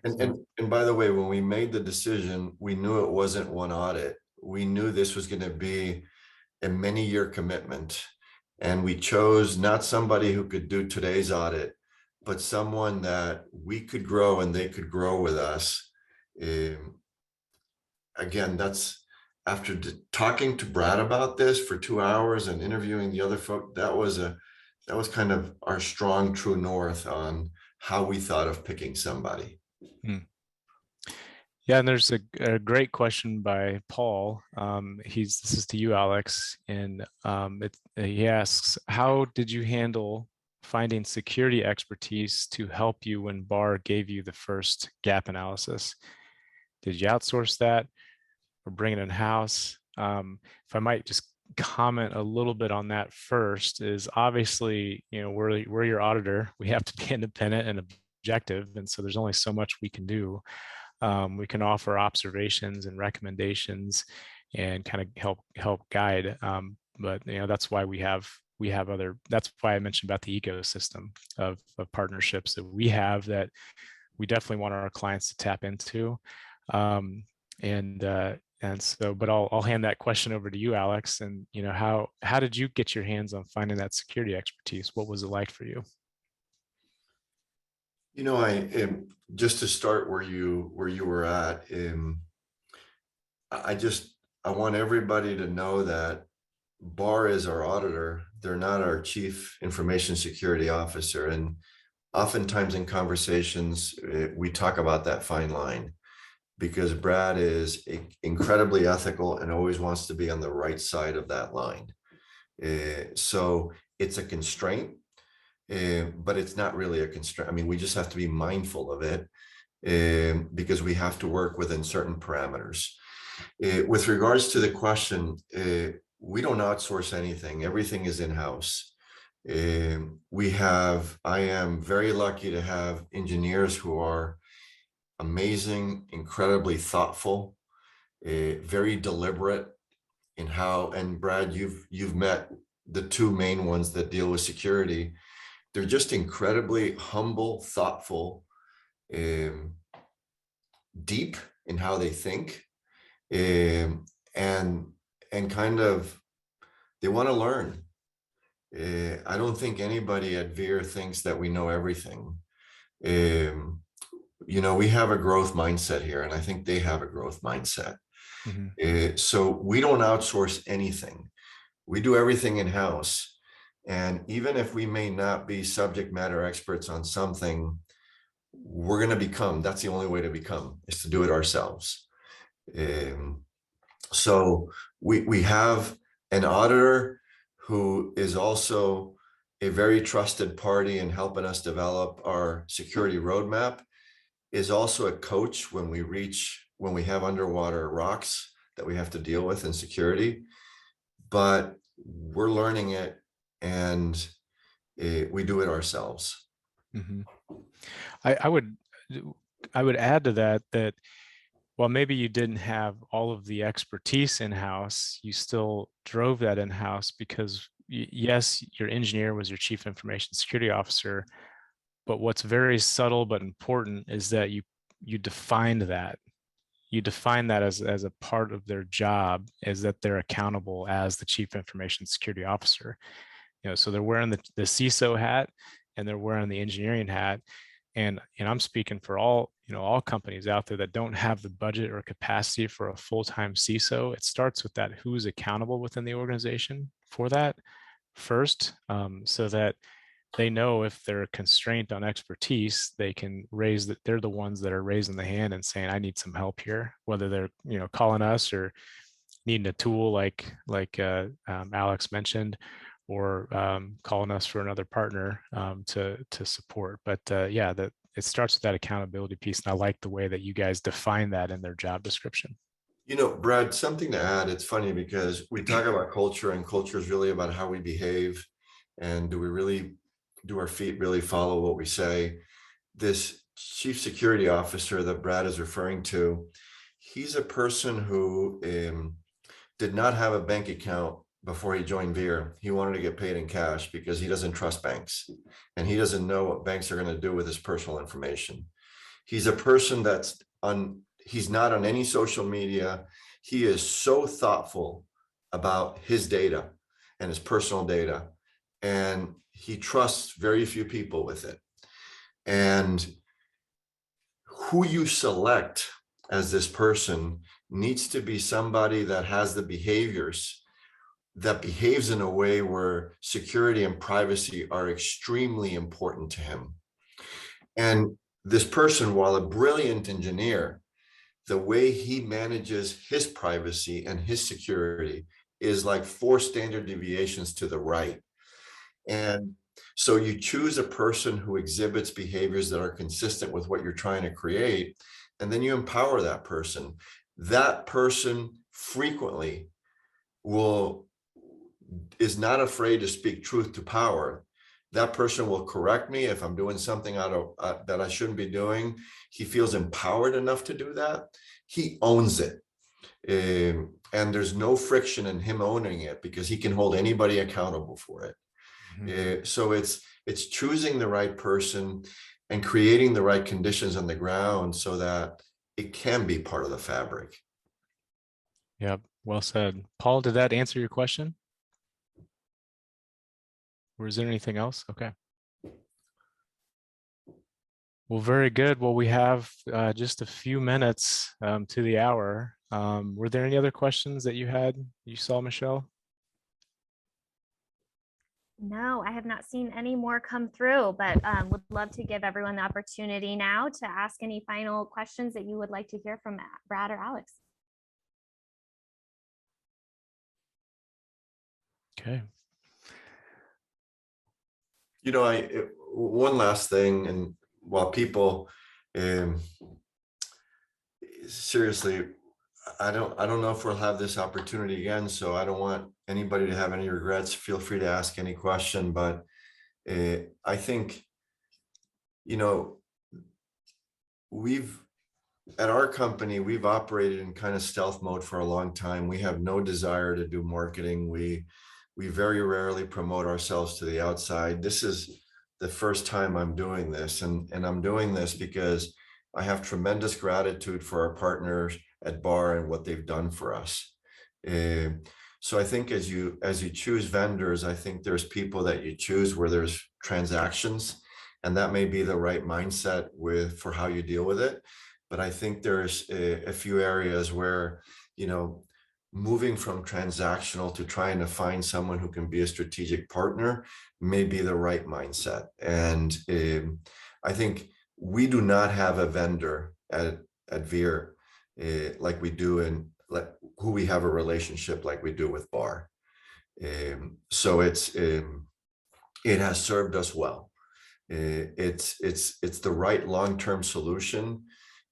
And by the way, when we made the decision, we knew it wasn't one audit. we knew this was going to be a many-year commitment. And we chose not somebody who could do today's audit, but someone that we could grow and they could grow with us. Again, that's after talking to Brad about this for 2 hours and interviewing the other folk, that was kind of our strong true north on how we thought of picking somebody. Yeah, and there's a great question by Paul. This is to you, Alex, and he asks, how did you handle finding security expertise to help you when BARR gave you the first gap analysis? Did you outsource that or bring it in-house? If I might just comment a little bit on that first, is obviously, we're your auditor. We have to be independent and objective, and so there's only so much we can do. We can offer observations and recommendations and kind of help guide. But that's why we have other. That's why I mentioned about the ecosystem of partnerships that we have that we definitely want our clients to tap into. And so, but I'll hand that question over to you, Alex. And how did you get your hands on finding that security expertise? What was it like for you? I just to start where you were at, I want everybody to know that BARR is our auditor. They're not our chief information security officer. And oftentimes in conversations, we talk about that fine line, because Brad is incredibly ethical and always wants to be on the right side of that line. So it's a constraint. But it's not really a constraint. I mean, we just have to be mindful of it because we have to work within certain parameters. With regards to the question, we don't outsource anything. Everything is in-house. I am very lucky to have engineers who are amazing, incredibly thoughtful, very deliberate in how, and Brad, you've met the two main ones that deal with security. They're just incredibly humble, thoughtful, deep in how they think, and kind of, they want to learn. I don't think anybody at Veer thinks that we know everything. We have a growth mindset here, and I think they have a growth mindset. Mm-hmm. So we don't outsource anything. We do everything in-house. And even if we may not be subject matter experts on something, we're going to become, that's the only way to become, is to do it ourselves. So we have an auditor who is also a very trusted party in helping us develop our security roadmap, is also a coach when we have underwater rocks that we have to deal with in security. But we're learning it, and we do it ourselves. Mm-hmm. I would add to that while maybe you didn't have all of the expertise in-house, you still drove that in-house because yes, your engineer was your chief information security officer, but what's very subtle but important is that you defined that. You define that as a part of their job, is that they're accountable as the chief information security officer. So they're wearing the CISO hat and they're wearing the engineering hat. And I'm speaking for all companies out there that don't have the budget or capacity for a full-time CISO. It starts with that, who's accountable within the organization for that first, so that they know if they're a constraint on expertise, they can raise that. They're the ones that are raising the hand and saying, I need some help here, whether they're calling us or needing a tool like Alex mentioned, or calling us for another partner to support. But yeah, that it starts with that accountability piece, and I like the way that you guys define that in their job description. Brad, something to add. It's funny because we talk about culture, and culture is really about how we behave, and do our feet really follow what we say. This chief security officer that Brad is referring to, he's a person who did not have a bank account before he joined Veer. He wanted to get paid in cash because he doesn't trust banks, and he doesn't know what banks are going to do with his personal information. He's a person he's not on any social media. he is so thoughtful about his data and his personal data, and he trusts very few people with it. And who you select as this person needs to be somebody that has the behaviors, that behaves in a way where security and privacy are extremely important to him. And this person, while a brilliant engineer, the way he manages his privacy and his security is like 4 standard deviations to the right. And so you choose a person who exhibits behaviors that are consistent with what you're trying to create, and then you empower that person. That person frequently is not afraid to speak truth to power. That person will correct me if I'm doing something that I shouldn't be doing. He feels empowered enough to do that. He owns it. And there's no friction in him owning it because he can hold anybody accountable for it. So it's choosing the right person and creating the right conditions on the ground so that it can be part of the fabric. Yep, well said. Paul, did that answer your question? Or is there anything else? Okay. Well, very good. Well, we have just a few minutes to the hour. Were there any other questions that you saw, Michelle? No, I have not seen any more come through, but would love to give everyone the opportunity now to ask any final questions that you would like to hear from Brad or Alex. Okay. You know, one last thing, and while people, seriously, I don't know if we'll have this opportunity again, so I don't want anybody to have any regrets. Feel free to ask any question, but I think, you know, at our company, we've operated in kind of stealth mode for a long time. We have no desire to do marketing. We very rarely promote ourselves to the outside. This is the first time I'm doing this, and I'm doing this because I have tremendous gratitude for our partners at BARR and what they've done for us. So I think as you choose vendors, I think there's people that you choose where there's transactions, and that may be the right mindset for how you deal with it. But I think there's a few areas where, you know, moving from transactional to trying to find someone who can be a strategic partner may be the right mindset. And I think we do not have a vendor at Veer like we do who we have a relationship like we do with BARR. So it has served us well. It's the right long-term solution.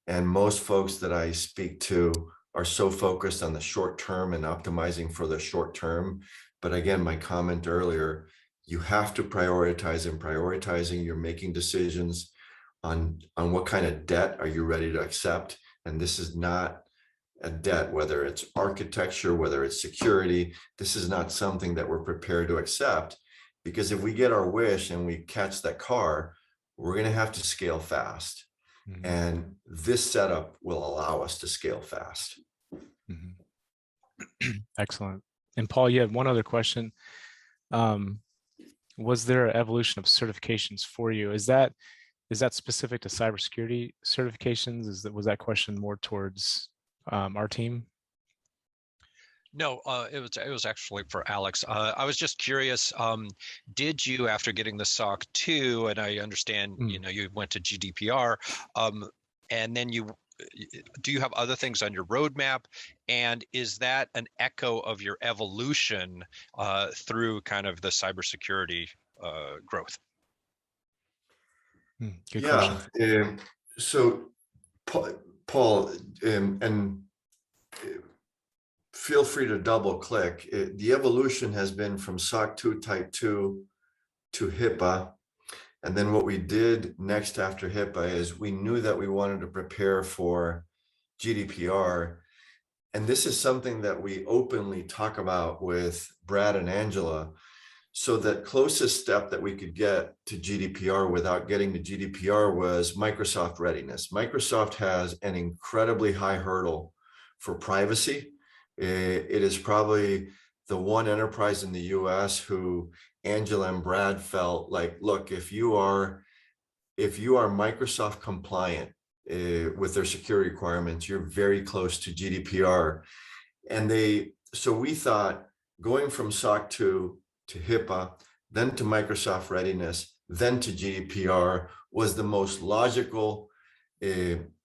And most folks that I speak to are so focused on the short term and optimizing for the short term. But again, my comment earlier, you have to prioritize, and prioritizing, you're making decisions on what kind of debt are you ready to accept. And this is not a debt, whether it's architecture, whether it's security, this is not something that we're prepared to accept, because if we get our wish and we catch that car, we're going to have to scale fast. Mm-hmm. And this setup will allow us to scale fast. Mm-hmm. Excellent. And Paul, you had one other question. Was there an evolution of certifications for you? Is that specific to cybersecurity certifications? Was that question more towards our team? No, it was actually for Alex. I was just curious. Did you, after getting the SOC 2, and I understand, you know, you went to GDPR, and then do you have other things on your roadmap? And is that an echo of your evolution through kind of the cybersecurity growth? Good question. So Paul, and feel free to double click. The evolution has been from SOC 2 Type 2 to HIPAA. And then what we did next after HIPAA is we knew that we wanted to prepare for GDPR. And this is something that we openly talk about with Brad and Angela. So the closest step that we could get to GDPR without getting to GDPR was Microsoft readiness. Microsoft has an incredibly high hurdle for privacy. It is probably the one enterprise in the US who Angela and Brad felt like, look, if you are Microsoft compliant with their security requirements, you're very close to GDPR. And so we thought going from SOC 2 to HIPAA, then to Microsoft readiness, then to GDPR was the most logical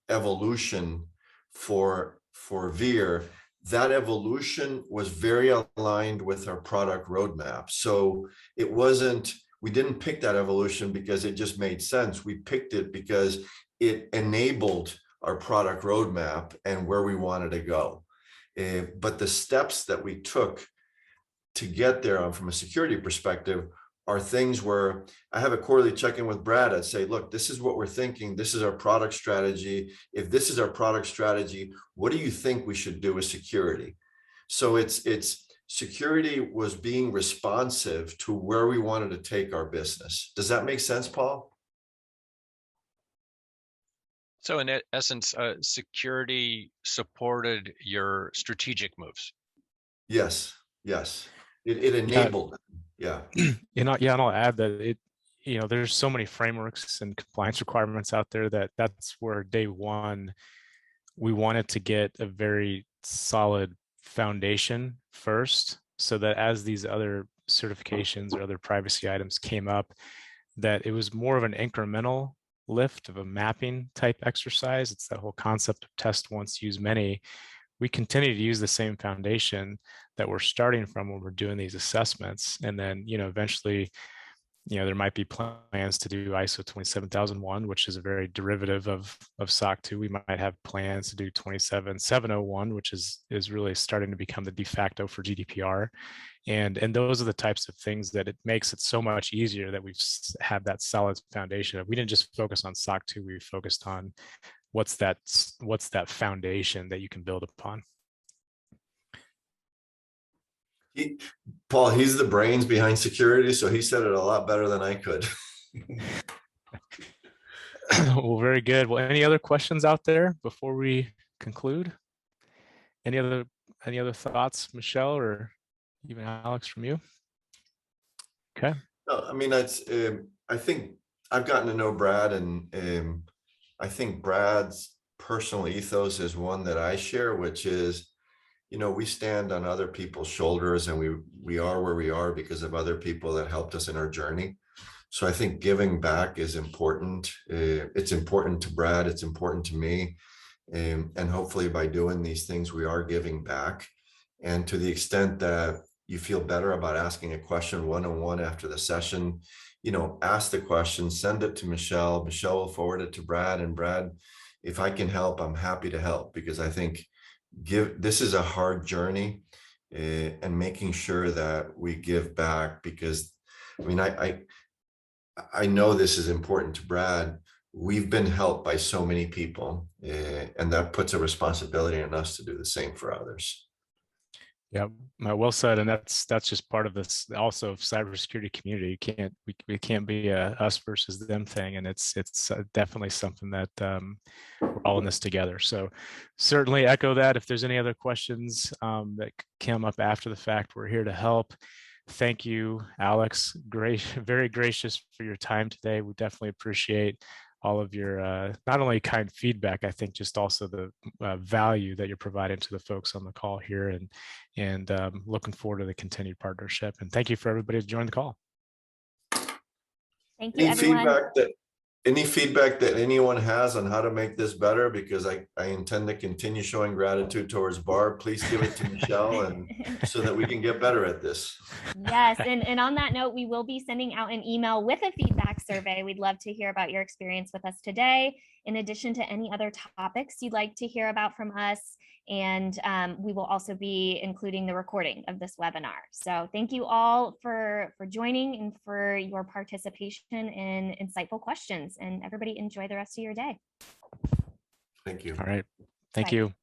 evolution for Veer. That evolution was very aligned with our product roadmap. So we didn't pick that evolution because it just made sense. We picked it because it enabled our product roadmap and where we wanted to go. But the steps that we took to get there from a security perspective are things where I have a quarterly check-in with Brad. I'd say, look, this is what we're thinking. This is our product strategy. If this is our product strategy, what do you think we should do with security? So it's security was being responsive to where we wanted to take our business. Does that make sense, Paul? So in essence, security supported your strategic moves. Yes. It enabled. Yeah. And I'll add that there's so many frameworks and compliance requirements out there that's where day one, we wanted to get a very solid foundation first, so that as these other certifications or other privacy items came up, that it was more of an incremental lift of a mapping type exercise. It's that whole concept of test once, use many. We continue to use the same foundation that we're starting from when we're doing these assessments. And then, eventually, there might be plans to do ISO 27001, which is a very derivative of SOC 2. We might have plans to do 27701, which is really starting to become the de facto for GDPR. And those are the types of things that it makes it so much easier that we've had that solid foundation. We didn't just focus on SOC 2, we focused on what's that foundation that you can build upon. Paul, he's the brains behind security, so he said it a lot better than I could. Well, very good. Well, any other questions out there before we conclude? Any other thoughts, Michelle, or even Alex, from you? Okay. No, I mean, I think I've gotten to know Brad, and I think Brad's personal ethos is one that I share, which is, we stand on other people's shoulders, and we are where we are because of other people that helped us in our journey. So I think giving back is important. It's important to Brad. It's important to me. And hopefully by doing these things, we are giving back. And to the extent that you feel better about asking a question one-on-one after the session, ask the question, send it to Michelle. Michelle will forward it to Brad. And Brad, if I can help, I'm happy to help, because I think this is a hard journey, and making sure that we give back, because I know this is important to Brad. We've been helped by so many people, and that puts a responsibility on us to do the same for others. Yeah, well said. And that's just part of this also cybersecurity community. We can't be a us versus them thing, and it's definitely something that we're all in this together. So certainly echo that. If there's any other questions that came up after the fact, we're here to help. Thank you, Alex. Very gracious for your time today. We definitely appreciate all of your not only kind feedback, I think just also the value that you're providing to the folks on the call here, and looking forward to the continued partnership. And thank you for everybody who joined the call. Thank you, everyone. Any feedback that anyone has on how to make this better, because I intend to continue showing gratitude towards BARR, please give it to Michelle, and so that we can get better at this. Yes, and on that note, we will be sending out an email with a feedback survey. We'd love to hear about your experience with us today, in addition to any other topics you'd like to hear about from us. And we will also be including the recording of this webinar. So thank you all for joining and for your participation and insightful questions. And everybody enjoy the rest of your day. Thank you. All right. Thank Bye. you.